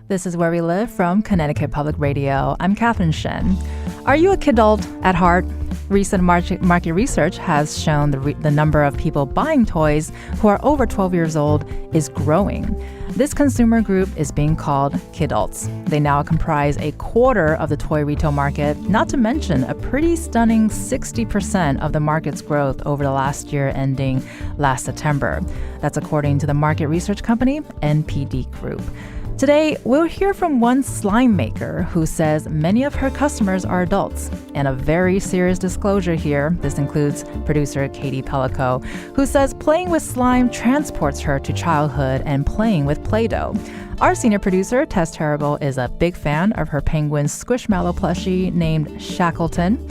This is Where We Live from Connecticut Public Radio. I'm Catherine Shen. Are you a kidult at heart? Recent market research has shown the number of people buying toys who are over 12 years old is growing. This consumer group is being called kidults. They now comprise a quarter of the toy retail market, not to mention a pretty stunning 60% of the market's growth over the last year ending last September. That's according to the market research company NPD Group. Today, we'll hear from one slime maker who says many of her customers are adults. And a very serious disclosure here, this includes producer Katie Pellico, who says playing with slime transports her to childhood and playing with Play-Doh. Our senior producer, Tess Terrible, is a big fan of her penguin Squishmallow plushie named Shackleton.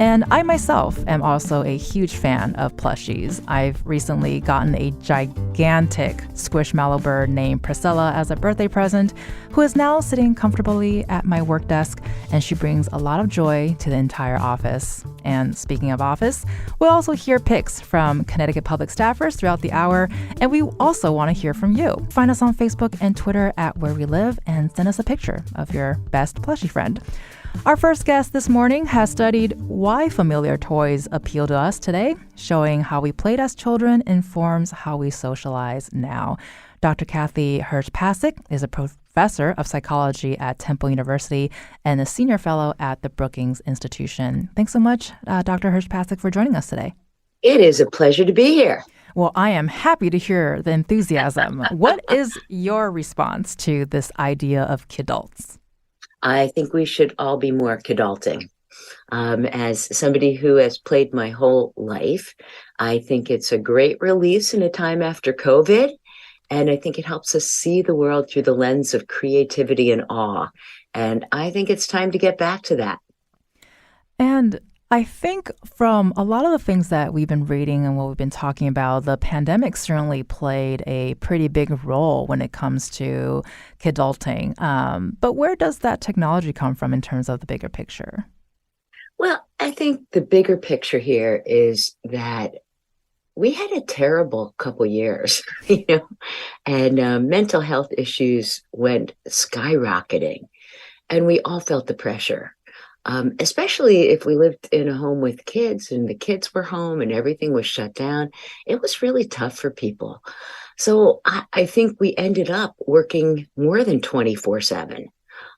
And I myself am also a huge fan of plushies. I've recently gotten a gigantic Squishmallow bird named Priscilla as a birthday present, who is now sitting comfortably at my work desk, and she brings a lot of joy to the entire office. And speaking of office, we'll also hear pics from Connecticut Public staffers throughout the hour, and we also want to hear from you. Find us on Facebook and Twitter at Where We Live and send us a picture of your best plushie friend. Our first guest this morning has studied why familiar toys appeal to us today, showing how we played as children informs how we socialize now. Dr. Kathy Hirsh-Pasek is a professor of psychology at Temple University and a senior fellow at the Brookings Institution. Thanks so much, Dr. Hirsh-Pasek, for joining us today. It is a pleasure to be here. Well, I am happy to hear the enthusiasm. What is your response to this idea of kidults? I think we should all be more kidulting. As somebody who has played my whole life, I think it's a great release in a time after COVID. And I think it helps us see the world through the lens of creativity and awe. And I think it's time to get back to that. And I think from a lot of the things that we've been reading and what we've been talking about, the pandemic certainly played a pretty big role when it comes to kidulting. But where does that technology come from in terms of the bigger picture? Well, I think the bigger picture here is that we had a terrible couple years, and mental health issues went skyrocketing, and we all felt the pressure. Especially if we lived in a home with kids and the kids were home and everything was shut down, it was really tough for people. So I think we ended up working more than 24/7.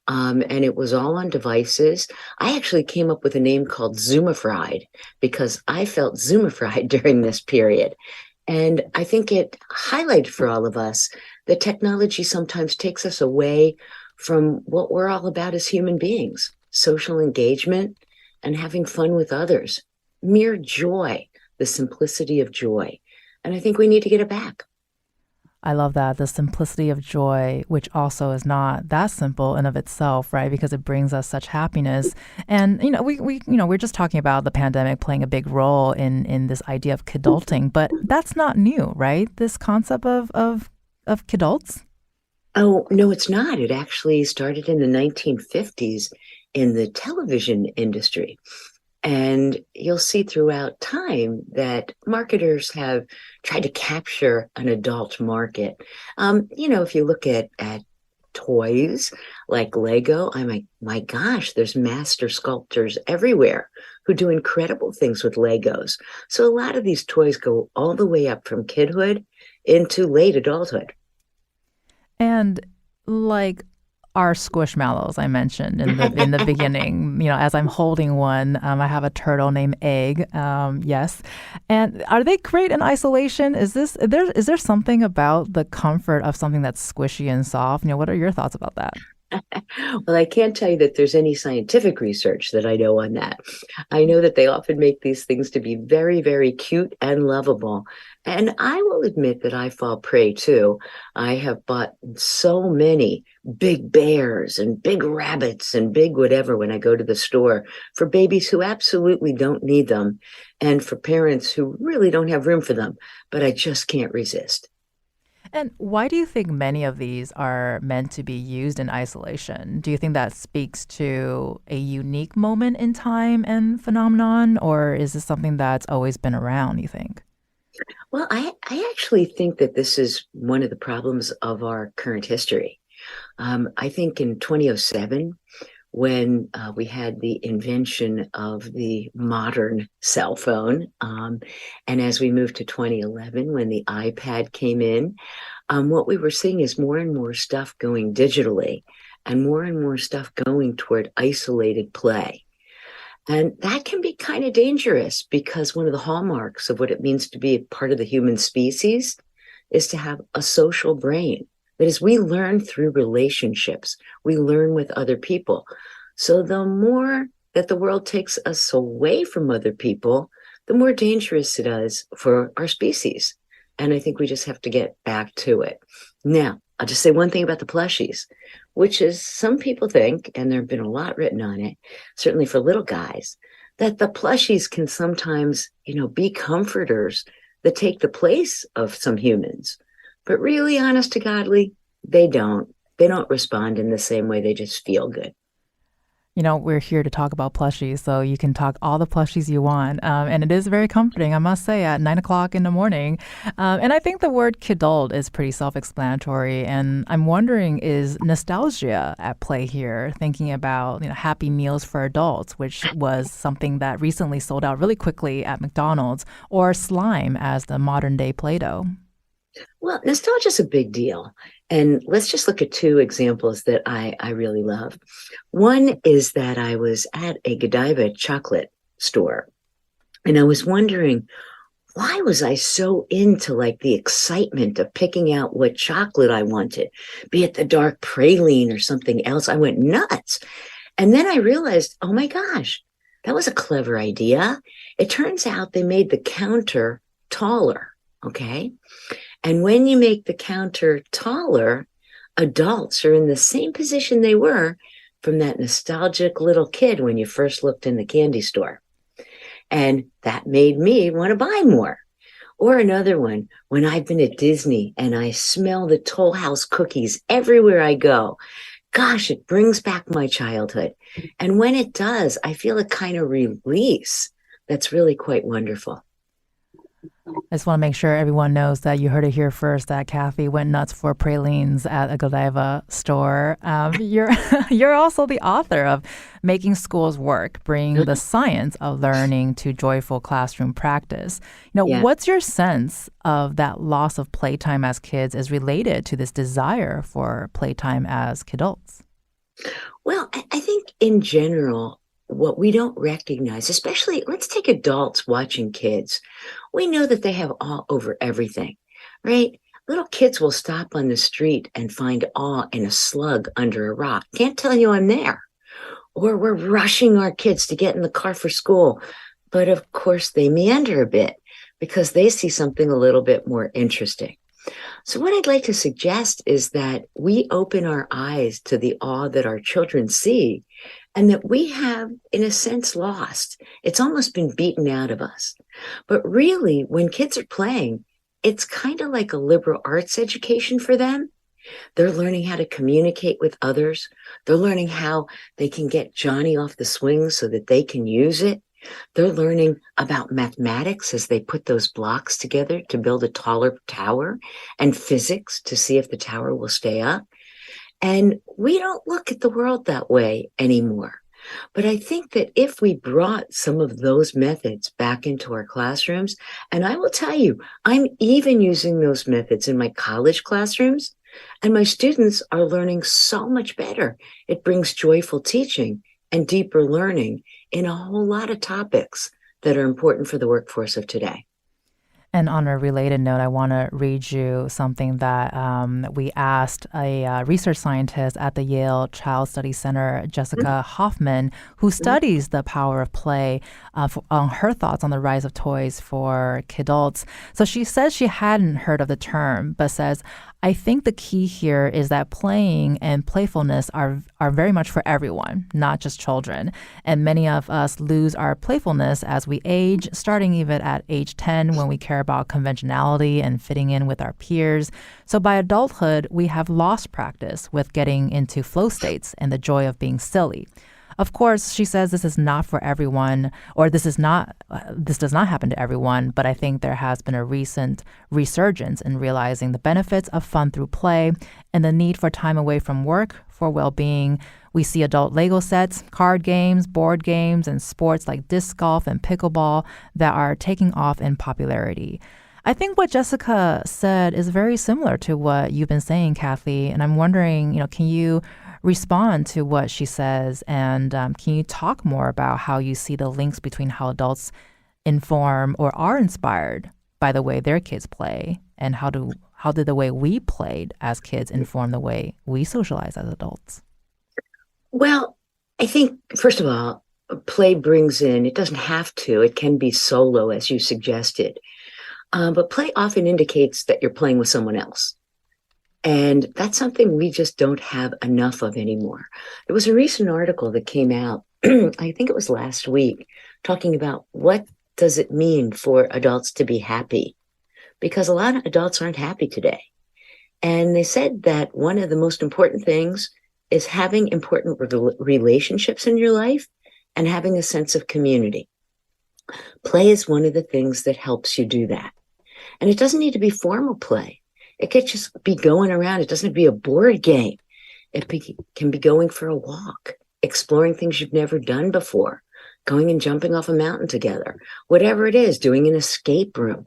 And it was all on devices. I actually came up with a name called Zoomifried because I felt Zoomifried during this period. And I think it highlighted for all of us that technology sometimes takes us away from what we're all about as human beings. Social engagement, and having fun with others. Mere joy, the simplicity of joy. And I think we need to get it back. I love that, the simplicity of joy, which also is not that simple in of itself, right? Because it brings us such happiness. And, we're just talking about the pandemic playing a big role in this idea of kidulting, but that's not new, right? This concept of kidults? Oh, no, it's not. It actually started in the 1950s. In the television industry. And you'll see throughout time that marketers have tried to capture an adult market. If you look at toys like Lego, my gosh, there's master sculptors everywhere who do incredible things with Legos. So a lot of these toys go all the way up from kidhood into late adulthood. And our Squishmallows I mentioned in the beginning, as I'm holding one, I have a turtle named Egg. Yes, and are they great in isolation? Is there something about the comfort of something that's squishy and soft? What are your thoughts about that? Well, I can't tell you that there's any scientific research that I know on that. I know that they often make these things to be very, very cute and lovable. And I will admit that I fall prey too. I have bought so many big bears and big rabbits and big whatever when I go to the store for babies who absolutely don't need them and for parents who really don't have room for them. But I just can't resist. And why do you think many of these are meant to be used in isolation? Do you think that speaks to a unique moment in time and phenomenon, or is this something that's always been around, you think? Well, I actually think that this is one of the problems of our current history. I think in 2007, when we had the invention of the modern cell phone, and as we moved to 2011, when the iPad came in, what we were seeing is more and more stuff going digitally and more stuff going toward isolated play. And that can be kind of dangerous because one of the hallmarks of what it means to be a part of the human species is to have a social brain. That is, we learn through relationships, we learn with other people. So the more that the world takes us away from other people, the more dangerous it is for our species. And I think we just have to get back to it. Now, I'll just say one thing about the plushies, which is some people think, and there have been a lot written on it, certainly for little guys, that the plushies can sometimes, be comforters that take the place of some humans. But really, honest to godly, they don't. They don't respond in the same way. They just feel good. We're here to talk about plushies, so you can talk all the plushies you want. And it is very comforting, I must say, at 9 o'clock in the morning. And I think the word kidult is pretty self-explanatory. And I'm wondering, is nostalgia at play here, thinking about, Happy Meals for adults, which was something that recently sold out really quickly at McDonald's, or slime as the modern day Play-Doh? Well, nostalgia is a big deal. And let's just look at two examples that I really love. One is that I was at a Godiva chocolate store, and I was wondering, why was I so into like the excitement of picking out what chocolate I wanted, be it the dark praline or something else? I went nuts. And then I realized, oh my gosh, that was a clever idea. It turns out they made the counter taller. Okay. And when you make the counter taller, adults are in the same position they were from that nostalgic little kid when you first looked in the candy store. And that made me want to buy more. Or another one, when I've been at Disney and I smell the Toll House cookies everywhere I go. Gosh, it brings back my childhood. And when it does, I feel a kind of release that's really quite wonderful. I just want to make sure everyone knows that you heard it here first, that Kathy went nuts for pralines at a Godiva store. You're you're also the author of Making Schools Work, Bringing the Science of Learning to Joyful Classroom Practice. Yeah. What's your sense of that loss of playtime as kids is related to this desire for playtime as kidults? Well, I think in general, what we don't recognize, especially let's take adults watching kids. We know that they have awe over everything, right? Little kids will stop on the street and find awe in a slug under a rock. Can't tell you I'm there. Or we're rushing our kids to get in the car for school. But of course, they meander a bit because they see something a little bit more interesting. So what I'd like to suggest is that we open our eyes to the awe that our children see and that we have, in a sense, lost. It's almost been beaten out of us. But really, when kids are playing, it's kind of like a liberal arts education for them. They're learning how to communicate with others. They're learning how they can get Johnny off the swing so that they can use it. They're learning about mathematics as they put those blocks together to build a taller tower, and physics to see if the tower will stay up. And we don't look at the world that way anymore. But I think that if we brought some of those methods back into our classrooms, and I will tell you, I'm even using those methods in my college classrooms, and my students are learning so much better. It brings joyful teaching and deeper learning in a whole lot of topics that are important for the workforce of today. And on a related note, I want to read you something that we asked a research scientist at the Yale Child Studies Center, Jessica Hoffman, who studies the power of play, on her thoughts on the rise of toys for kidults. So she says she hadn't heard of the term, but says, I think the key here is that playing and playfulness are very much for everyone, not just children. And many of us lose our playfulness as we age, starting even at age 10 when we care about conventionality and fitting in with our peers. So by adulthood, we have lost practice with getting into flow states and the joy of being silly. Of course, she says this is not for everyone, or this does not happen to everyone, but I think there has been a recent resurgence in realizing the benefits of fun through play and the need for time away from work for well-being. We see adult Lego sets, card games, board games, and sports like disc golf and pickleball that are taking off in popularity. I think what Jessica said is very similar to what you've been saying, Kathy, and I'm wondering, can you respond to what she says, and can you talk more about how you see the links between how adults inform or are inspired by the way their kids play, and how did the way we played as kids inform the way we socialize as adults? Well, I think, first of all, play brings in, it doesn't have to, it can be solo, as you suggested. But play often indicates that you're playing with someone else. And that's something we just don't have enough of anymore. There was a recent article that came out, I think it was last week, talking about what does it mean for adults to be happy? Because a lot of adults aren't happy today. And they said that one of the most important things is having important relationships in your life and having a sense of community. Play is one of the things that helps you do that. And it doesn't need to be formal play. It could just be going around. It doesn't have to be a board game. Can be going for a walk, exploring things you've never done before, going and jumping off a mountain together, whatever it is, doing an escape room.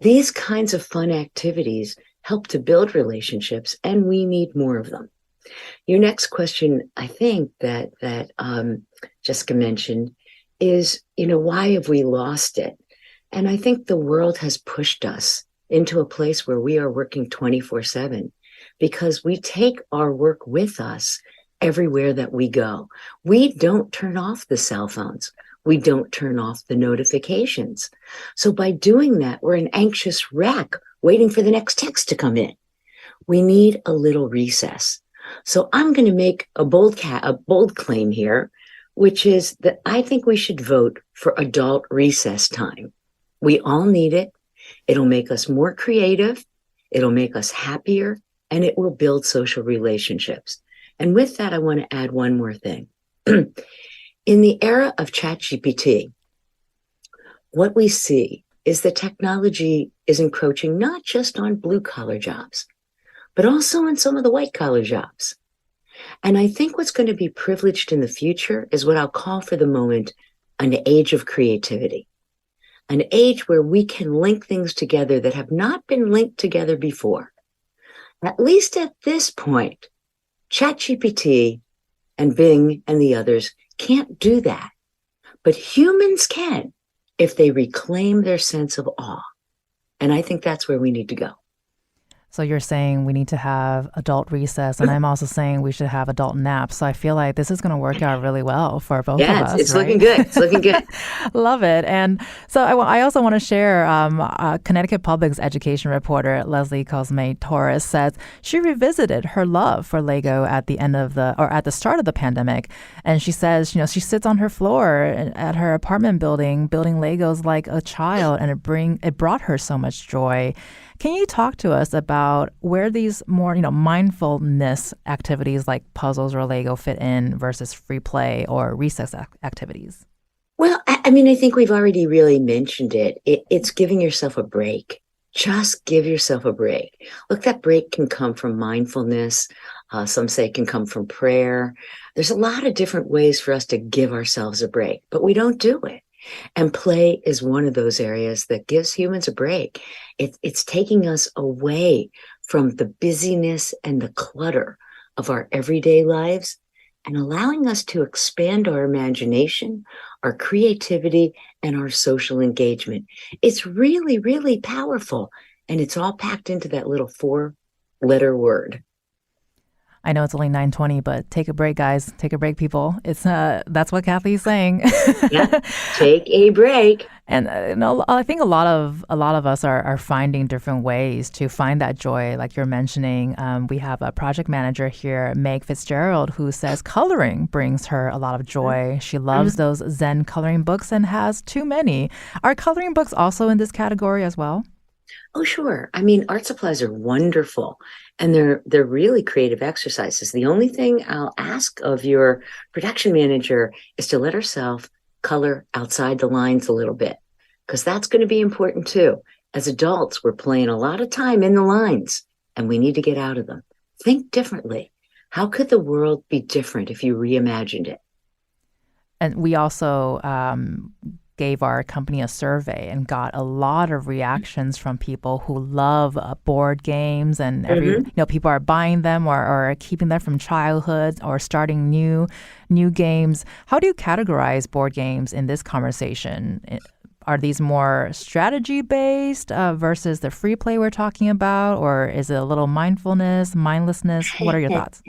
These kinds of fun activities help to build relationships, and we need more of them. Your next question, I think that Jessica mentioned is, why have we lost it? And I think the world has pushed us into a place where we are working 24/7 because we take our work with us everywhere that we go. We don't turn off the cell phones. We don't turn off the notifications. So by doing that, we're an anxious wreck waiting for the next text to come in. We need a little recess. So I'm going to make a bold claim here, which is that I think we should vote for adult recess time. We all need it. It'll make us more creative. It'll make us happier, and it will build social relationships. And with that, I want to add one more thing. In the era of ChatGPT, what we see is that technology is encroaching not just on blue-collar jobs, but also on some of the white-collar jobs. And I think what's going to be privileged in the future is what I'll call for the moment an age of creativity, an age where we can link things together that have not been linked together before. At least at this point, ChatGPT and Bing and the others can't do that. But humans can if they reclaim their sense of awe. And I think that's where we need to go. So you're saying we need to have adult recess, and I'm also saying we should have adult naps. So I feel like this is going to work out really well for both of us. It's looking good. It's looking good. Love it. And so I also want to share Connecticut Public's education reporter, Leslie Cosme-Torres, says she revisited her love for Lego at the start of the pandemic. And she says, she sits on her floor at her apartment building Legos like a child, and it brought her so much joy. Can you talk to us about where these more, mindfulness activities like puzzles or Lego fit in versus free play or recess activities? Well, I think we've already really mentioned it. It's giving yourself a break. Just give yourself a break. Look, that break can come from mindfulness. Some say it can come from prayer. There's a lot of different ways for us to give ourselves a break, but we don't do it. And play is one of those areas that gives humans a break. It's taking us away from the busyness and the clutter of our everyday lives and allowing us to expand our imagination, our creativity, and our social engagement. It's really, really powerful. And it's all packed into that little 4-letter word. I know it's only 9:20, but take a break, guys. Take a break, people. It's that's what Kathy's saying. Yeah, take a break. And I think a lot of us are finding different ways to find that joy. Like you're mentioning, we have a project manager here, Meg Fitzgerald, who says coloring brings her a lot of joy. She loves those Zen coloring books and has too many. Are coloring books also in this category as well? Oh, sure. I mean, art supplies are wonderful and they're really creative exercises. The only thing I'll ask of your production manager is to let herself color outside the lines a little bit, because that's going to be important too. As adults, we're playing a lot of time in the lines and we need to get out of them. Think differently. How could the world be different if you reimagined it? And we also gave our company a survey and got a lot of reactions from people who love board games, and people are buying them or keeping them from childhood or starting new games. How do you categorize board games in this conversation? Are these more strategy based versus the free play we're talking about, or is it a little mindlessness? What are your thoughts?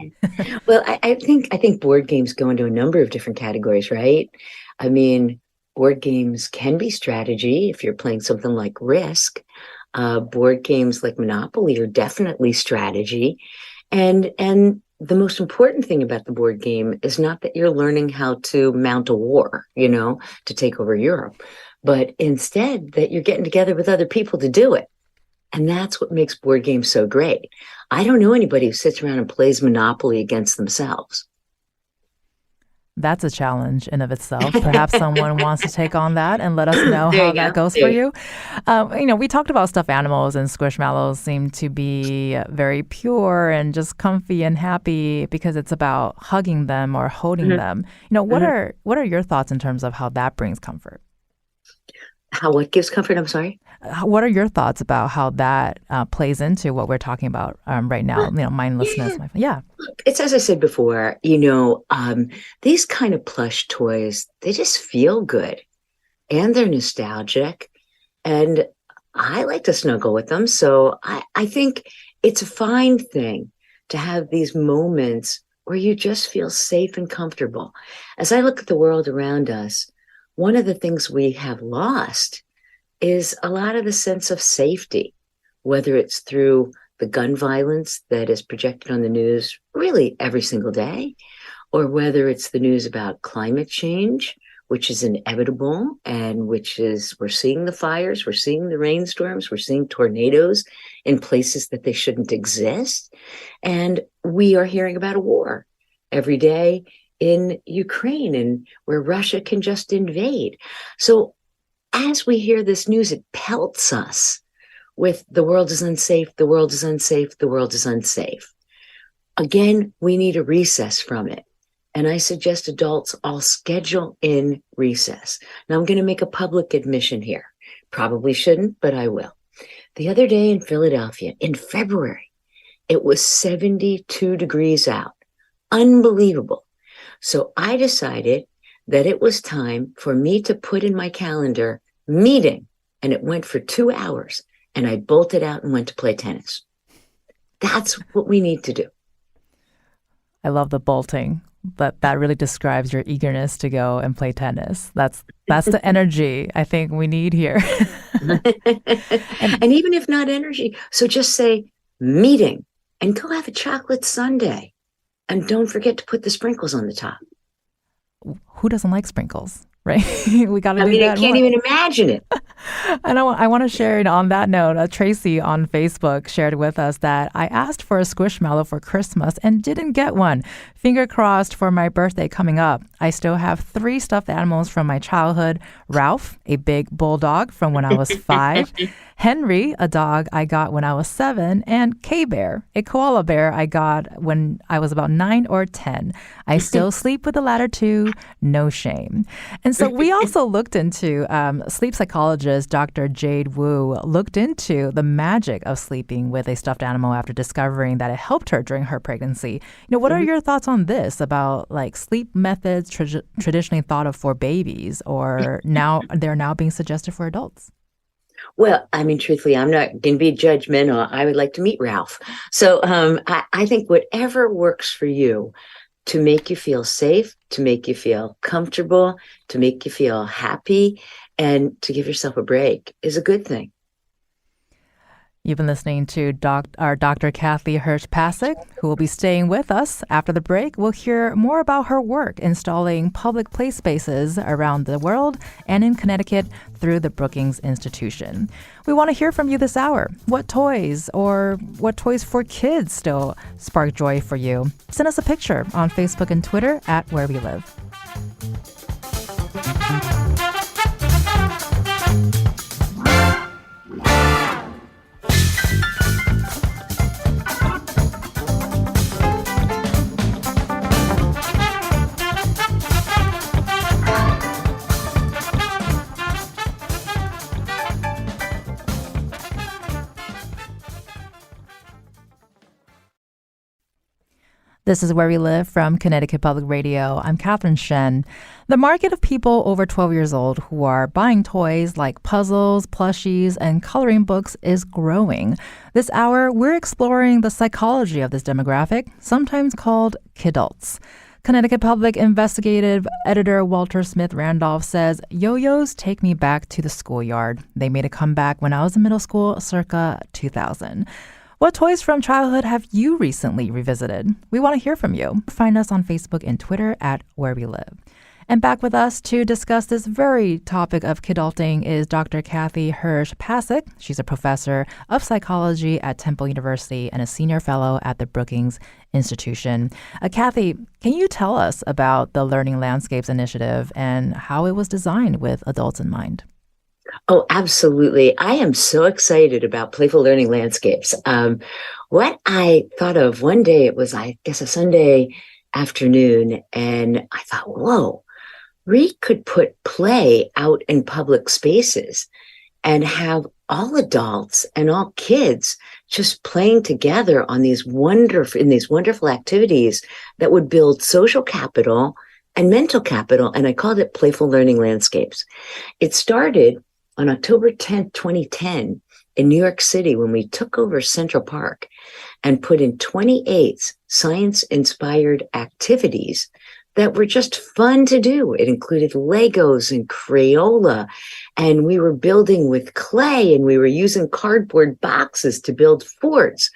Well, I think board games go into a number of different categories, right? I mean, board games can be strategy if you're playing something like Risk. Board games like Monopoly are definitely strategy. And the most important thing about the board game is not that you're learning how to mount a war, to take over Europe, but instead that you're getting together with other people to do it. And that's what makes board games so great. I don't know anybody who sits around and plays Monopoly against themselves. That's a challenge in of itself. Perhaps someone wants to take on that and let us know There how you that go. goes for you. We talked about stuffed animals, and squishmallows seem to be very pure and just comfy and happy because it's about hugging them or holding them. What are your thoughts in terms of how that brings comfort? How what gives comfort? I'm sorry. What are your thoughts about how that plays into what we're talking about right now? Mindlessness. Yeah. Yeah. It's as I said before, these kind of plush toys, they just feel good and they're nostalgic. And I like to snuggle with them. So I think it's a fine thing to have these moments where you just feel safe and comfortable. As I look at the world around us, one of the things we have lost is a lot of the sense of safety, whether it's through the gun violence that is projected on the news really every single day, or whether it's the news about climate change, which is inevitable and we're seeing the fires, we're seeing the rainstorms, we're seeing tornadoes in places that they shouldn't exist. And we are hearing about a war every day in Ukraine and where Russia can just invade. So as we hear this news, it pelts us with the world is unsafe, the world is unsafe, the world is unsafe. Again, we need a recess from it. And I suggest adults all schedule in recess. Now I'm going to make a public admission here. Probably shouldn't, but I will. The other day in Philadelphia, in February, it was 72 degrees out. Unbelievable. So I decided that it was time for me to put in my calendar meeting, and it went for 2 hours, and I bolted out and went to play tennis. That's what we need to do. I love the bolting, but that really describes your eagerness to go and play tennis. That's the energy I think we need here. And even if not energy, so just say meeting and go have a chocolate sundae. And don't forget to put the sprinkles on the top. Who doesn't like sprinkles, right? We got to do that. I can't even imagine it. And I want to share it on that note. Tracy on Facebook shared with us that I asked for a squishmallow for Christmas and didn't get one. Finger crossed for my birthday coming up. I still have 3 stuffed animals from my childhood. Ralph, a big bulldog from when I was 5. Henry, a dog I got when I was 7. And K-Bear, a koala bear I got when I was about 9 or 10. I still sleep with the latter 2. No shame. And so we also looked into sleep psychologist Dr. Jade Wu looked into the magic of sleeping with a stuffed animal after discovering that it helped her during her pregnancy. What are your thoughts on this about like sleep methods traditionally thought of for babies, or they're now being suggested for adults? Well, I mean, truthfully, I'm not going to be judgmental. I would like to meet Ralph. So I think whatever works for you to make you feel safe, to make you feel comfortable, to make you feel happy, and to give yourself a break is a good thing. You've been listening to our Dr. Kathy Hirsh-Pasek, who will be staying with us after the break. We'll hear more about her work installing public play spaces around the world and in Connecticut through the Brookings Institution. We want to hear from you this hour. What toys for kids still spark joy for you? Send us a picture on Facebook and Twitter at Where We Live. This is Where We Live from Connecticut Public Radio. I'm Catherine Shen. The market of people over 12 years old who are buying toys like puzzles, plushies, and coloring books is growing. This hour, we're exploring the psychology of this demographic, sometimes called kidults. Connecticut Public investigative editor Walter Smith Randolph says, yo-yos take me back to the schoolyard. They made a comeback when I was in middle school circa 2000. What toys from childhood have you recently revisited? We want to hear from you. Find us on Facebook and Twitter at Where We Live. And back with us to discuss this very topic of kidulting is Dr. Kathy Hirsh-Pasek. She's a professor of psychology at Temple University and a senior fellow at the Brookings Institution. Kathy, can you tell us about the Learning Landscapes Initiative and how it was designed with adults in mind? Oh, absolutely. I am so excited about Playful Learning Landscapes. What I thought of one day, it was, I guess, a Sunday afternoon, and I thought, whoa, we could put play out in public spaces and have all adults and all kids just playing together on these wonderful activities that would build social capital and mental capital. And I called it Playful Learning Landscapes. It started on October 10th, 2010, in New York City, when we took over Central Park and put in 28 science-inspired activities that were just fun to do. It included Legos and Crayola, and we were building with clay, and we were using cardboard boxes to build forts.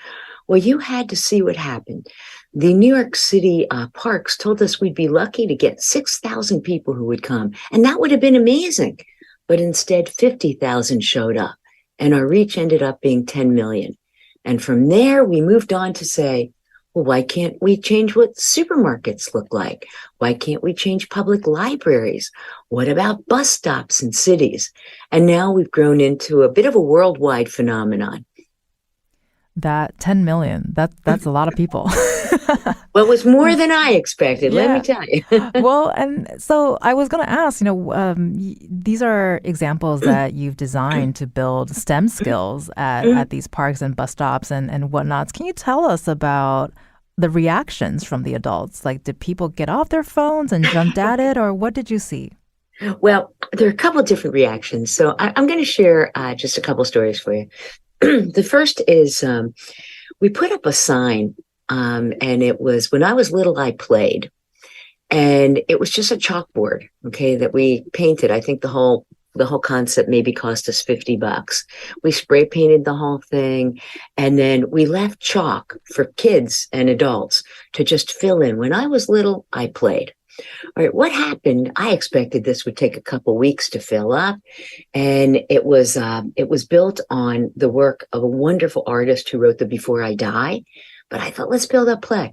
Well, you had to see what happened. The New York City parks told us we'd be lucky to get 6,000 people who would come, and that would have been amazing. But instead, 50,000 showed up, and our reach ended up being 10 million. And from there, we moved on to say, well, why can't we change what supermarkets look like? Why can't we change public libraries? What about bus stops in cities? And now we've grown into a bit of a worldwide phenomenon. That 10 million, that's a lot of people. Well, it was more than I expected, let me tell you. Well, and so I was going to ask, these are examples that you've designed to build STEM skills at these parks and bus stops and whatnots. Can you tell us about the reactions from the adults? Like, did people get off their phones and jump at it, or what did you see? Well, there are a couple of different reactions. So I'm going to share just a couple stories for you. The first is we put up a sign, and it was, when I was little, I played. And it was just a chalkboard, okay, that we painted. I think the whole concept maybe cost us $50. We spray painted the whole thing, and then we left chalk for kids and adults to just fill in. When I was little, I played. All right, what happened? I expected this would take a couple weeks to fill up, and it was built on the work of a wonderful artist who wrote the Before I Die. But I thought, let's build up play.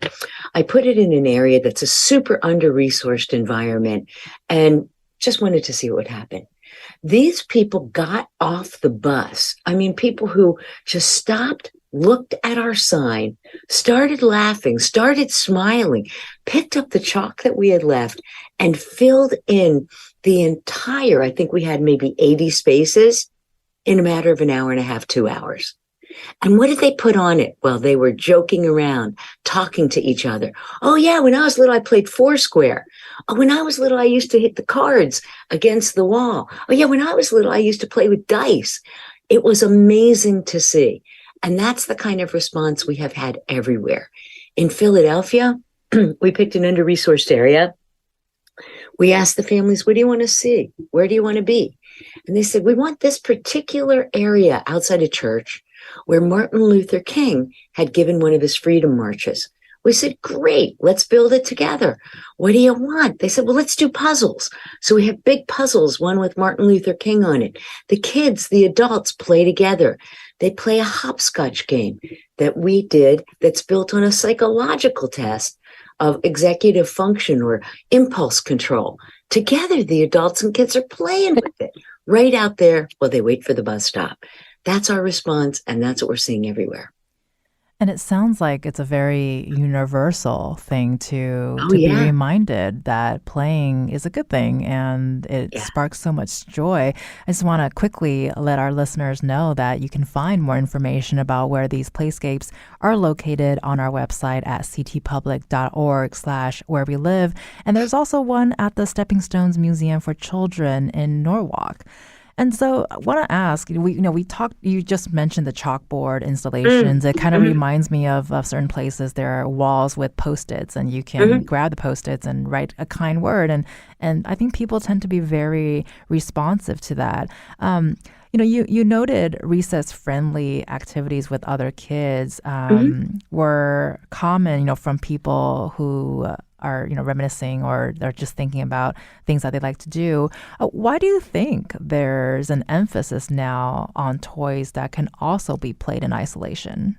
I put it in an area that's a super under-resourced environment, and just wanted to see what would happen. These people got off the bus. I mean, people who just stopped, looked at our sign, started laughing, started smiling, picked up the chalk that we had left, and filled in the entire, I think we had maybe 80 spaces in a matter of an hour and a half, 2 hours. And what did they put on it? Well, they were joking around, talking to each other. Oh, yeah, when I was little, I played Foursquare. Oh, when I was little, I used to hit the cards against the wall. Oh, yeah, when I was little, I used to play with dice. It was amazing to see. And that's the kind of response we have had everywhere. In Philadelphia, we picked an under-resourced area. We asked the families, what do you want to see? Where do you want to be? And they said, we want this particular area outside a church where Martin Luther King had given one of his freedom marches. We said, great, let's build it together. What do you want? They said, well, let's do puzzles. So we have big puzzles, one with Martin Luther King on it. The kids, the adults play together. They play a hopscotch game that we did that's built on a psychological test of executive function or impulse control. Together, the adults and kids are playing with it right out there while they wait for the bus stop. That's our response, and that's what we're seeing everywhere. And it sounds like it's a very universal thing to Oh, be yeah. reminded that playing is a good thing and it Yeah. sparks so much joy. I just want to quickly let our listeners know that you can find more information about where these playscapes are located on our website at ctpublic.org/where we live. And there's also one at the Stepping Stones Museum for Children in Norwalk. And so I want to ask, we talked, you just mentioned the chalkboard installations. It kind of reminds me of certain places. There are walls with Post-its and you can grab the Post-its and write a kind word. And I think people tend to be very responsive to that. You noted recess-friendly activities with other kids were common, from people who are, reminiscing or they're just thinking about things that they like to do. Why do you think there's an emphasis now on toys that can also be played in isolation?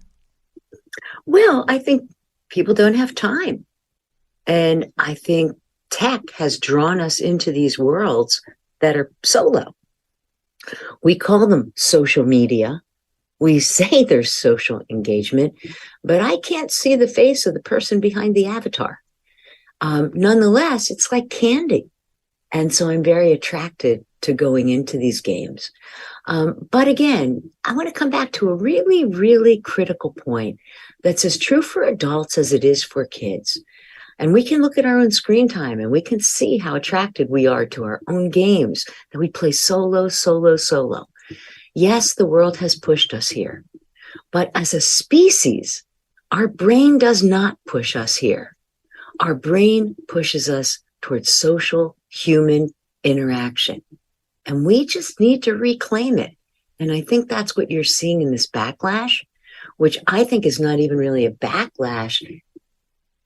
Well, I think people don't have time. And I think tech has drawn us into these worlds that are solo. We call them social media. We say there's social engagement, but I can't see the face of the person behind the avatar. Nonetheless, it's like candy. And so I'm very attracted to going into these games. But again, I want to come back to a really, really critical point that's as true for adults as it is for kids. And we can look at our own screen time and we can see how attracted we are to our own games that we play solo. Yes, the world has pushed us here. But as a species, our brain does not push us here. Our brain pushes us towards social human interaction. And we just need to reclaim it. And I think that's what you're seeing in this backlash, which I think is not even really a backlash.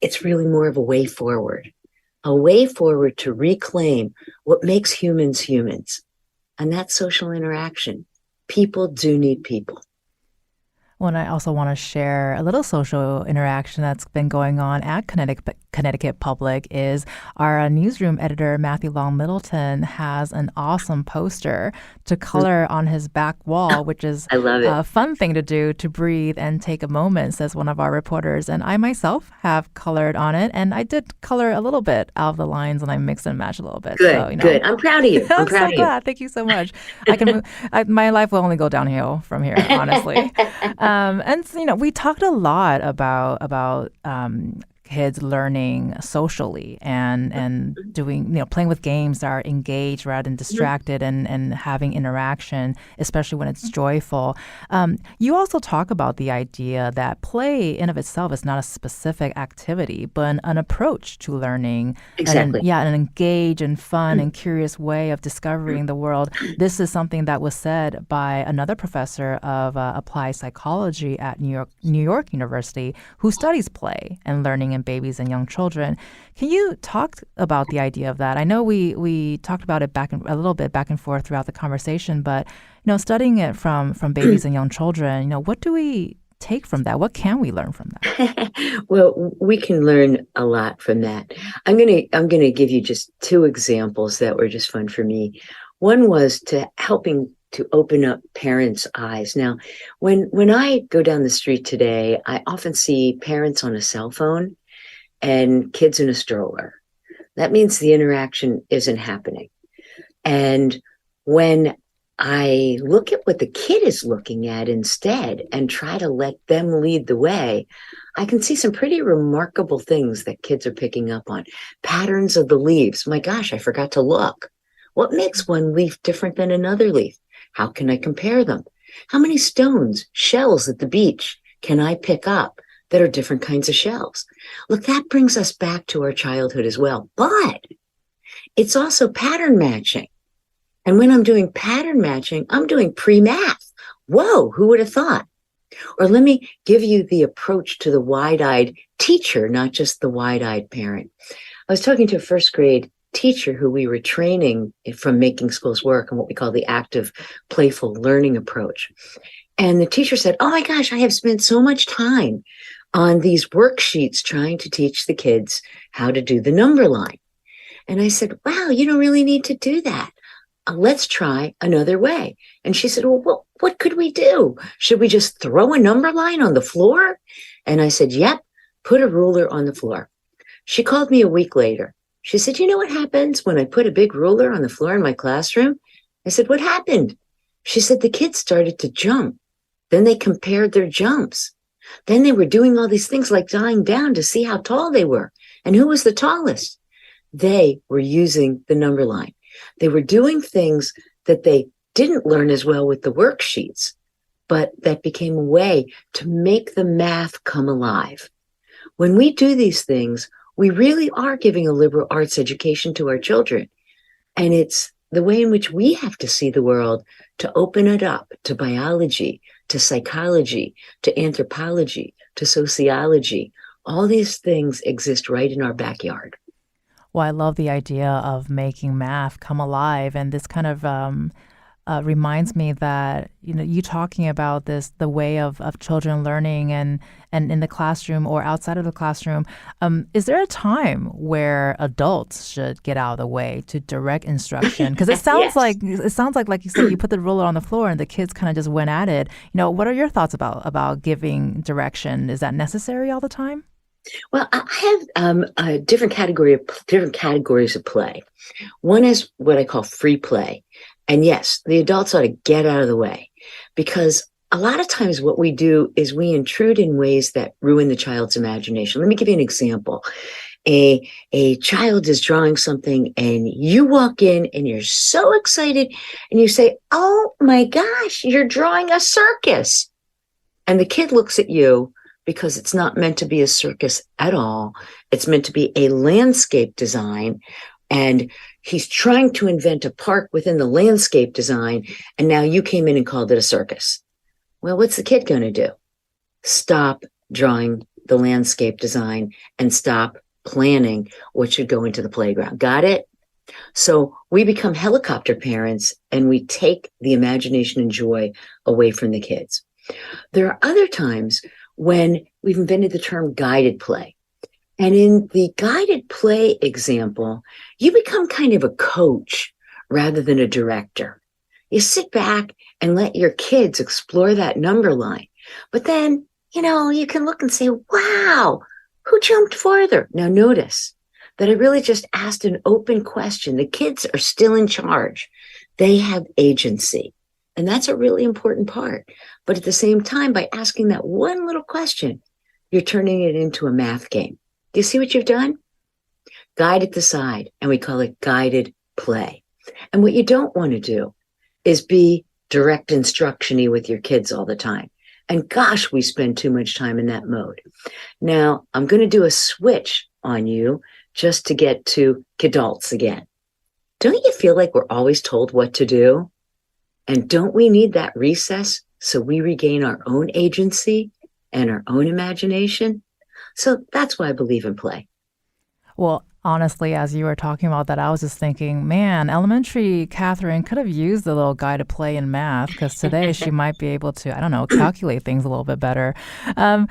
It's really more of a way forward to reclaim what makes humans humans. And that's social interaction. People do need people. Well, and I also want to share a little social interaction that's been going on at Connecticut Public is our newsroom editor, Matthew Long Middleton, has an awesome poster to color on his back wall, which is I love it. A fun thing to do to breathe and take a moment, says one of our reporters. And I myself have colored on it, and I did color a little bit out of the lines, and I mixed and matched a little bit. Good, so, good. I'm proud of you. I'm so glad. Thank you so much. I can move. My life will only go downhill from here, honestly. We talked a lot about kids learning socially and doing, playing with games that are engaged rather than distracted and having interaction, especially when it's joyful. You also talk about the idea that play in of itself is not a specific activity, but an approach to learning. Exactly. An engaged and fun and curious way of discovering the world. This is something that was said by another professor of applied psychology at New York University who studies play and learning in babies and young children. Can you talk about the idea of that? I know we talked about it a little bit back and forth throughout the conversation, but studying it from babies and young children, what do we take from that? What can we learn from that? Well, we can learn a lot from that. I'm gonna give you just two examples that were just fun for me. One was helping to open up parents' eyes. Now, when I go down the street today, I often see parents on a cell phone and kids in a stroller. That means the interaction isn't happening. And when I look at what the kid is looking at instead and try to let them lead the way, I can see some pretty remarkable things that kids are picking up on. Patterns of the leaves. My gosh, I forgot to look. What makes one leaf different than another leaf? How can I compare them? How many stones, shells at the beach can I pick up that are different kinds of shells? Look, that brings us back to our childhood as well. But it's also pattern matching. And when I'm doing pattern matching, I'm doing pre-math. Whoa, who would have thought? Or let me give you the approach to the wide-eyed teacher, not just the wide-eyed parent. I was talking to a first grade teacher who we were training from Making Schools Work and what we call the active, playful learning approach. And the teacher said, oh my gosh, I have spent so much time on these worksheets trying to teach the kids how to do the number line. And I said, wow, you don't really need to do that. Let's try another way. And she said, well, what could we do? Should we just throw a number line on the floor? And I said, yep, put a ruler on the floor. She called me a week later. She said, you know what happens when I put a big ruler on the floor in my classroom? I said, what happened? She said, the kids started to jump. Then they compared their jumps. Then they were doing all these things like dying down to see how tall they were. And who was the tallest? They were using the number line. They were doing things that they didn't learn as well with the worksheets, but that became a way to make the math come alive. When we do these things, we really are giving a liberal arts education to our children. And it's the way in which we have to see the world to open it up to biology, to psychology, to anthropology, to sociology. All these things exist right in our backyard. Well, I love the idea of making math come alive, and this kind of reminds me that you talking about this, the way of children learning and in the classroom or outside of the classroom. Is there a time where adults should get out of the way to direct instruction? Because it sounds like you said, you put the ruler on the floor and the kids kind of just went at it. What are your thoughts about giving direction? Is that necessary all the time? Well, I have different categories of play. One is what I call free play. And yes, the adults ought to get out of the way, because a lot of times what we do is we intrude in ways that ruin the child's imagination. Let me give you an example. A child is drawing something and you walk in and you're so excited and you say, oh my gosh, you're drawing a circus. And the kid looks at you, because it's not meant to be a circus at all. It's meant to be a landscape design. And he's trying to invent a park within the landscape design. And now you came in and called it a circus. Well, what's the kid going to do? Stop drawing the landscape design and stop planning what should go into the playground. Got it? So we become helicopter parents and we take the imagination and joy away from the kids. There are other times when we've invented the term guided play. And in the guided play example, you become kind of a coach rather than a director. You sit back and let your kids explore that number line. But then, you can look and say, wow, who jumped farther? Now notice that I really just asked an open question. The kids are still in charge. They have agency. And that's a really important part. But at the same time, by asking that one little question, you're turning it into a math game. Do you see what you've done? Guide it aside, and we call it guided play. And what you don't want to do is be direct instruction-y with your kids all the time. And gosh, we spend too much time in that mode. Now, I'm going to do a switch on you just to get to kidults again. Don't you feel like we're always told what to do? And don't we need that recess so we regain our own agency and our own imagination? So that's why I believe in play. Well, honestly, as you were talking about that, I was just thinking, man, elementary Catherine could have used a little guided play in math, because today she might be able to, I don't know, calculate things a little bit better. And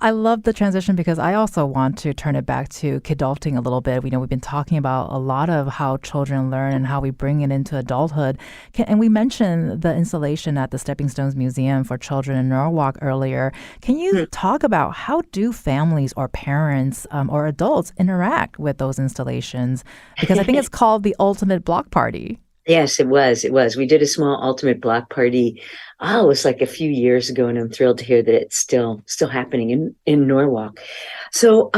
I love the transition, because I also want to turn it back to kidulting a little bit. We've been talking about a lot of how children learn and how we bring it into adulthood. And we mentioned the installation at the Stepping Stones Museum for Children in Norwalk earlier. Can you talk about how do families or parents or adults interact with those installations? Because I think it's called the Ultimate Block Party. Yes, it was. We did a small ultimate block party. It was like a few years ago, and I'm thrilled to hear that it's still happening in Norwalk. So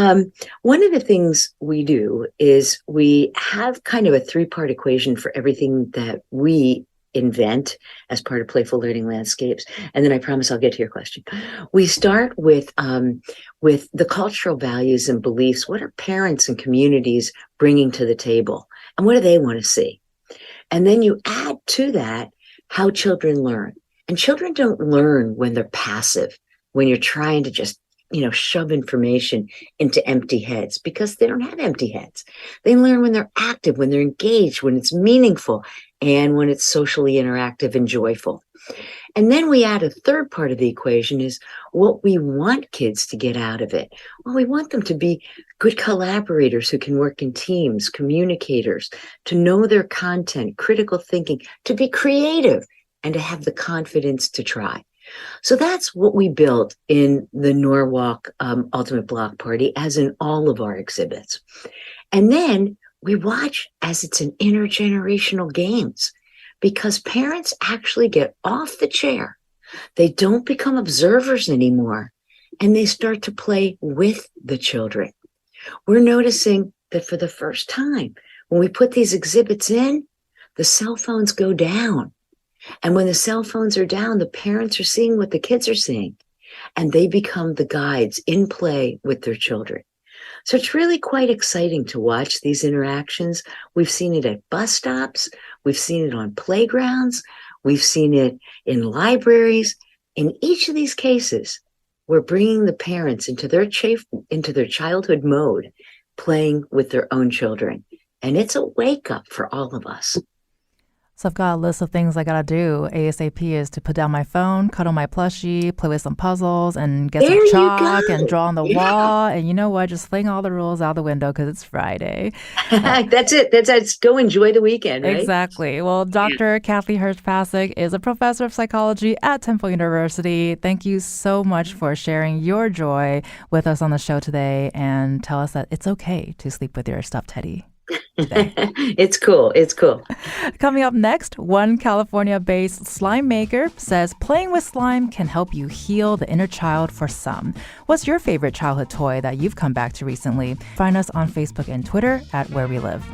one of the things we do is we have kind of a 3-part equation for everything that we invent as part of Playful Learning Landscapes. And then I promise I'll get to your question. We start with the cultural values and beliefs. What are parents and communities bringing to the table? And what do they want to see? And then you add to that how children learn. And children don't learn when they're passive, when you're trying to just, shove information into empty heads, because they don't have empty heads. They learn when they're active, when they're engaged, when it's meaningful, and when it's socially interactive and joyful. And then we add a third part of the equation is what we want kids to get out of it. Well, we want them to be good collaborators who can work in teams, communicators, to know their content, critical thinking, to be creative, and to have the confidence to try. So that's what we built in the Norwalk Ultimate Block Party, as in all of our exhibits. And then we watch as it's an intergenerational games, because parents actually get off the chair. They don't become observers anymore, and they start to play with the children. We're noticing that for the first time, when we put these exhibits in, the cell phones go down. And when the cell phones are down, the parents are seeing what the kids are seeing, and they become the guides in play with their children. So it's really quite exciting to watch these interactions. We've seen it at bus stops. We've seen it on playgrounds. We've seen it in libraries. In each of these cases, we're bringing the parents into their childhood mode, playing with their own children. And it's a wake up for all of us. So I've got a list of things I got to do ASAP is to put down my phone, cuddle my plushie, play with some puzzles, and get some chalk and draw on the wall. And you know what? Just fling all the rules out the window because it's Friday. That's it. That's go enjoy the weekend, right? Exactly. Well, Dr. Kathy Hirsh-Pasek is a professor of psychology at Temple University. Thank you so much for sharing your joy with us on the show today, and tell us that it's okay to sleep with your stuffed teddy. It's cool. It's cool. Coming up next, one California-based slime maker says playing with slime can help you heal the inner child for some. What's your favorite childhood toy that you've come back to recently? Find us on Facebook and Twitter at Where We Live.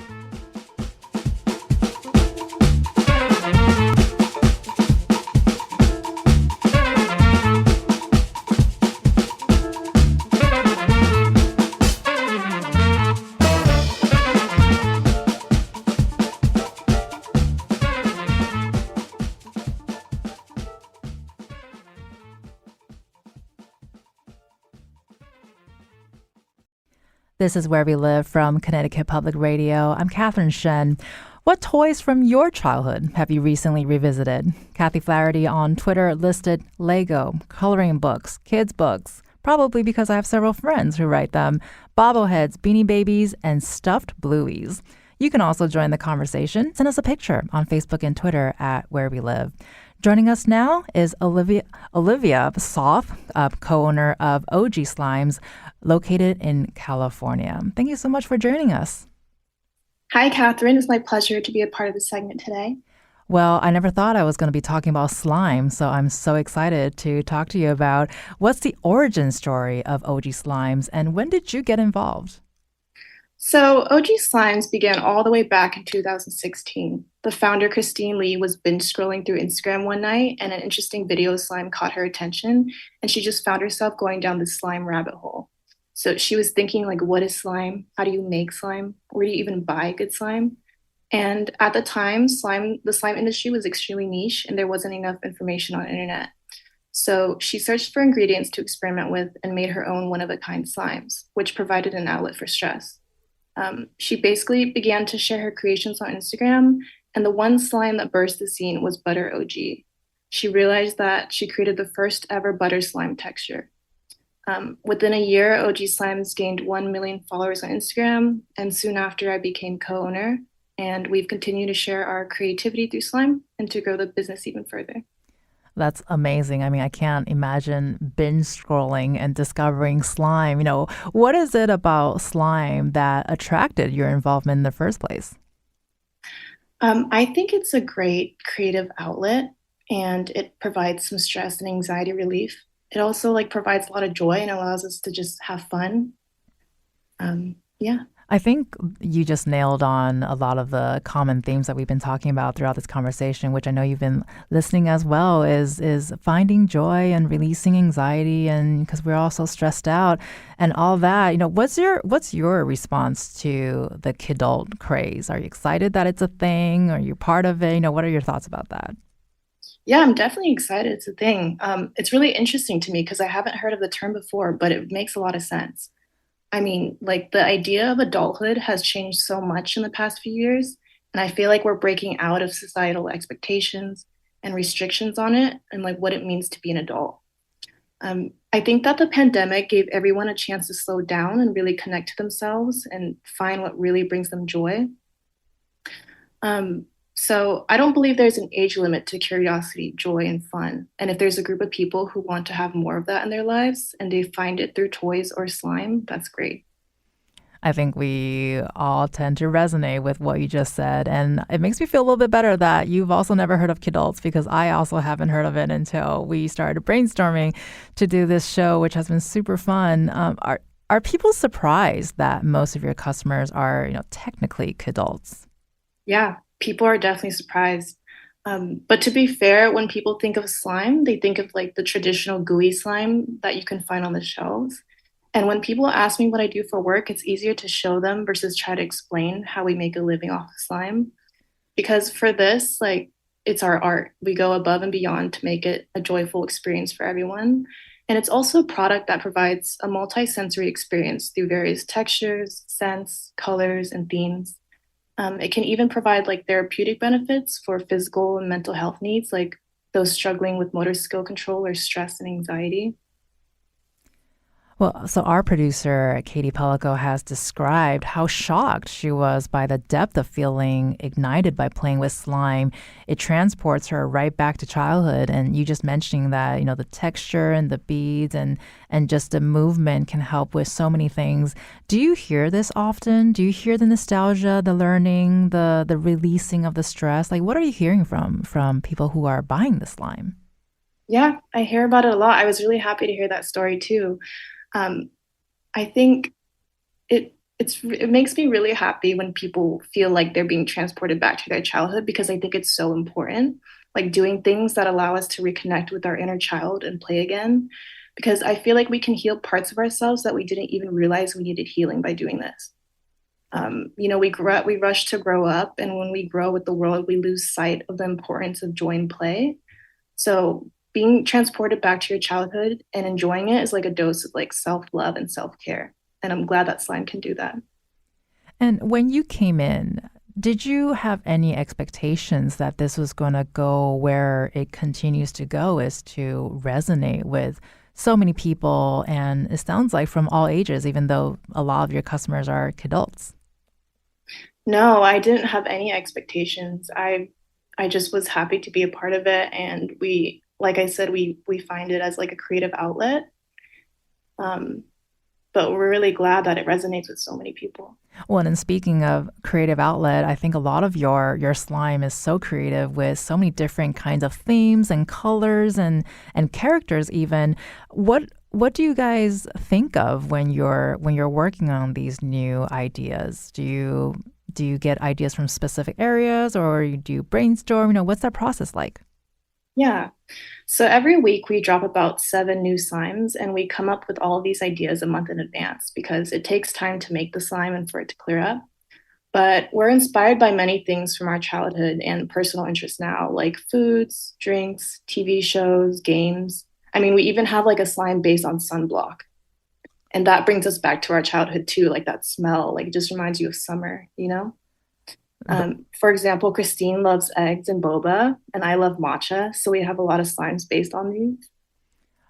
This is Where We Live from Connecticut Public Radio. I'm Catherine Shen. What toys from your childhood have you recently revisited? Kathy Flaherty on Twitter listed Lego, coloring books, kids' books, probably because I have several friends who write them, bobbleheads, beanie babies, and stuffed blueies. You can also join the conversation. Send us a picture on Facebook and Twitter at Where We Live. Joining us now is Olivia Soth, co-owner of OG Slimes, located in California. Thank you so much for joining us. Hi, Catherine. It's my pleasure to be a part of the segment today. Well, I never thought I was going to be talking about slime, so I'm so excited to talk to you about what's the origin story of OG Slimes and when did you get involved? So OG Slimes began all the way back in 2016. The founder, Christine Lee, was binge scrolling through Instagram one night and an interesting video of slime caught her attention, and she just found herself going down this slime rabbit hole. So she was thinking, like, what is slime? How do you make slime? Where do you even buy good slime? And at the time, the slime industry was extremely niche and there wasn't enough information on the internet. So she searched for ingredients to experiment with and made her own one-of-a-kind slimes, which provided an outlet for stress. She basically began to share her creations on Instagram, and the one slime that burst the scene was Butter OG. She realized that she created the first ever butter slime texture. Within a year, OG Slimes gained 1 million followers on Instagram, and soon after I became co-owner, and we've continued to share our creativity through slime and to grow the business even further. That's amazing. I mean, I can't imagine binge scrolling and discovering slime. What is it about slime that attracted your involvement in the first place? I think it's a great creative outlet, and it provides some stress and anxiety relief. It also provides a lot of joy and allows us to just have fun. Yeah. I think you just nailed on a lot of the common themes that we've been talking about throughout this conversation, which I know you've been listening as well, is finding joy and releasing anxiety, and because we're all so stressed out and all that. What's your response to the kidult craze? Are you excited that it's a thing? Are you part of it? What are your thoughts about that? Yeah, I'm definitely excited. It's a thing. It's really interesting to me because I haven't heard of the term before, but it makes a lot of sense. I mean, like the idea of adulthood has changed so much in the past few years, and I feel like we're breaking out of societal expectations and restrictions on it and like what it means to be an adult. I think that the pandemic gave everyone a chance to slow down and really connect to themselves and find what really brings them joy. Um, so I don't believe there's an age limit to curiosity, joy, and fun. And if there's a group of people who want to have more of that in their lives and they find it through toys or slime, that's great. I think we all tend to resonate with what you just said. And it makes me feel a little bit better that you've also never heard of kidults because I also haven't heard of it until we started brainstorming to do this show, which has been super fun. Are people surprised that most of your customers are, technically kidults? Yeah, people are definitely surprised. But to be fair, when people think of slime, they think of like the traditional gooey slime that you can find on the shelves. And when people ask me what I do for work, it's easier to show them versus try to explain how we make a living off of slime. Because for this, like, it's our art. We go above and beyond to make it a joyful experience for everyone. And it's also a product that provides a multi-sensory experience through various textures, scents, colors, and themes. It can even provide like therapeutic benefits for physical and mental health needs, like those struggling with motor skill control or stress and anxiety. Well, so our producer, Katie Pellico, has described how shocked she was by the depth of feeling ignited by playing with slime. It transports her right back to childhood. And you just mentioning that, the texture and the beads and just the movement can help with so many things. Do you hear this often? Do you hear the nostalgia, the learning, the releasing of the stress? Like, what are you hearing from people who are buying the slime? Yeah, I hear about it a lot. I was really happy to hear that story too. Um, I think it makes me really happy when people feel like they're being transported back to their childhood because I think it's so important. Like doing things that allow us to reconnect with our inner child and play again. Because I feel like we can heal parts of ourselves that we didn't even realize we needed healing by doing this. We rush to grow up, and when we grow with the world, we lose sight of the importance of joy and play. So being transported back to your childhood and enjoying it is like a dose of like self-love and self-care. And I'm glad that slime can do that. And when you came in, did you have any expectations that this was going to go where it continues to go, is to resonate with so many people? And it sounds like from all ages, even though a lot of your customers are kidults. No, I didn't have any expectations. I just was happy to be a part of it, and we, like I said, we find it as like a creative outlet. Um, but we're really glad that it resonates with so many people. Well, and speaking of creative outlet, I think a lot of your slime is so creative with so many different kinds of themes and colors and characters even. What do you guys think of when you're working on these new ideas? Do you get ideas from specific areas or do you brainstorm? What's that process like? Yeah. So every week we drop about 7 new slimes and we come up with all of these ideas a month in advance because it takes time to make the slime and for it to clear up. But we're inspired by many things from our childhood and personal interests now, like foods, drinks, TV shows, games. I mean, we even have like a slime based on sunblock. And that brings us back to our childhood too, like that smell, like it just reminds you of summer, you know? For example, Christine loves eggs and boba, and I love matcha. So we have a lot of slimes based on these.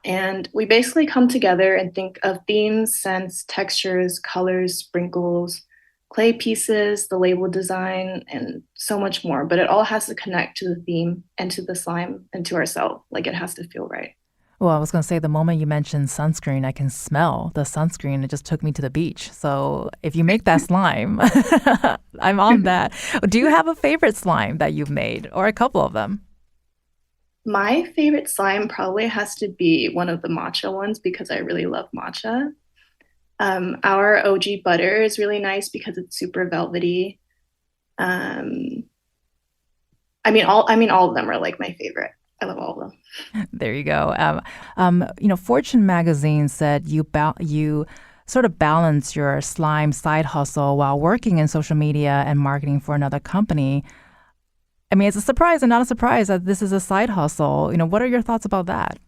And we basically come together and think of themes, scents, textures, colors, sprinkles, clay pieces, the label design, and so much more. But it all has to connect to the theme and to the slime and to ourselves. Like it has to feel right. Well, I was going to say the moment you mentioned sunscreen, I can smell the sunscreen. It just took me to the beach. So if you make that slime, I'm on that. Do you have a favorite slime that you've made or a couple of them? My favorite slime probably has to be one of the matcha ones because I really love matcha. Our OG butter is really nice because it's super velvety. Um, all of them are like my favorite. I love all of them. There you go. Fortune magazine said you sort of balance your slime side hustle while working in social media and marketing for another company. I mean, it's a surprise and not a surprise that this is a side hustle. What are your thoughts about that?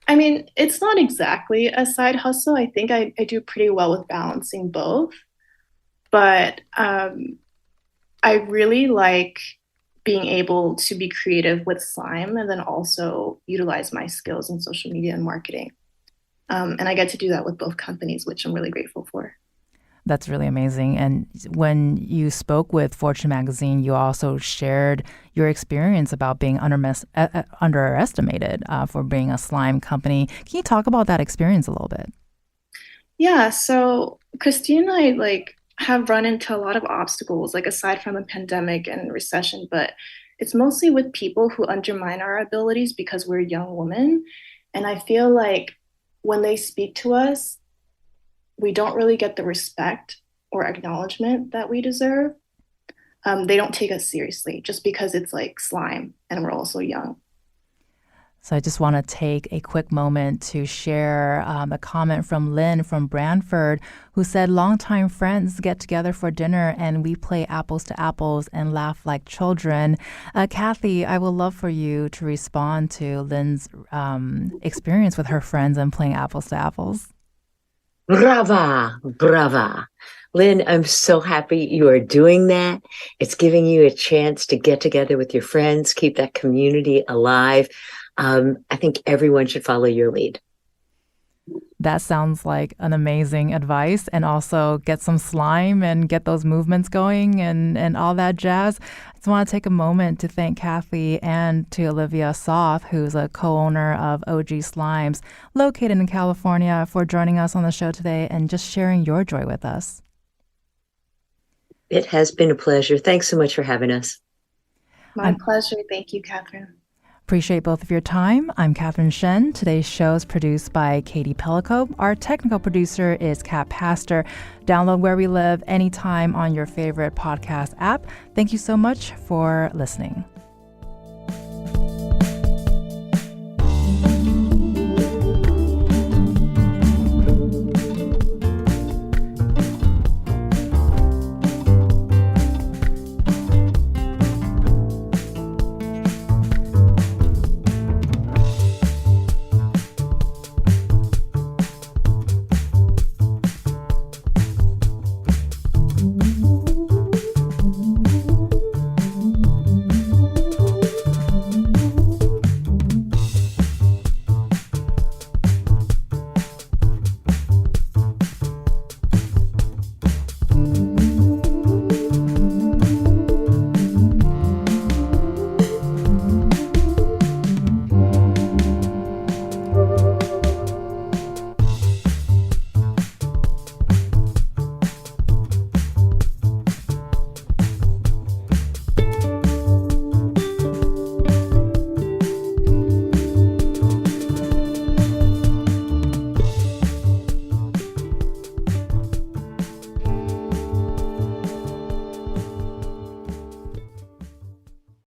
I mean, it's not exactly a side hustle. I think I do pretty well with balancing both, but I really like being able to be creative with slime and then also utilize my skills in social media and marketing. And I get to do that with both companies, which I'm really grateful for. That's really amazing. And when you spoke with Fortune magazine, you also shared your experience about being underestimated for being a slime company. Can you talk about that experience a little bit? Yeah, so Christine and I have run into a lot of obstacles, like aside from the pandemic and recession, but it's mostly with people who undermine our abilities because we're young women. And I feel like when they speak to us, we don't really get the respect or acknowledgement that we deserve. They don't take us seriously just because it's like slime and we're also young. So I just want to take a quick moment to share a comment from Lynn from Brantford, who said, longtime friends get together for dinner and we play apples to apples and laugh like children. Kathy, I would love for you to respond to Lynn's experience with her friends and playing apples to apples. Brava, brava. Lynn, I'm so happy you are doing that. It's giving you a chance to get together with your friends, keep that community alive. I think everyone should follow your lead. That sounds like an amazing advice, and also get some slime and get those movements going and all that jazz. I just want to take a moment to thank Kathy and to Olivia Soth, who's a co-owner of OG Slimes, located in California, for joining us on the show today and just sharing your joy with us. It has been a pleasure. Thanks so much for having us. My pleasure. Thank you, Catherine. Appreciate both of your time. I'm Catherine Shen. Today's show is produced by Katie Pellico. Our technical producer is Kat Pastor. Download Where We Live anytime on your favorite podcast app. Thank you so much for listening.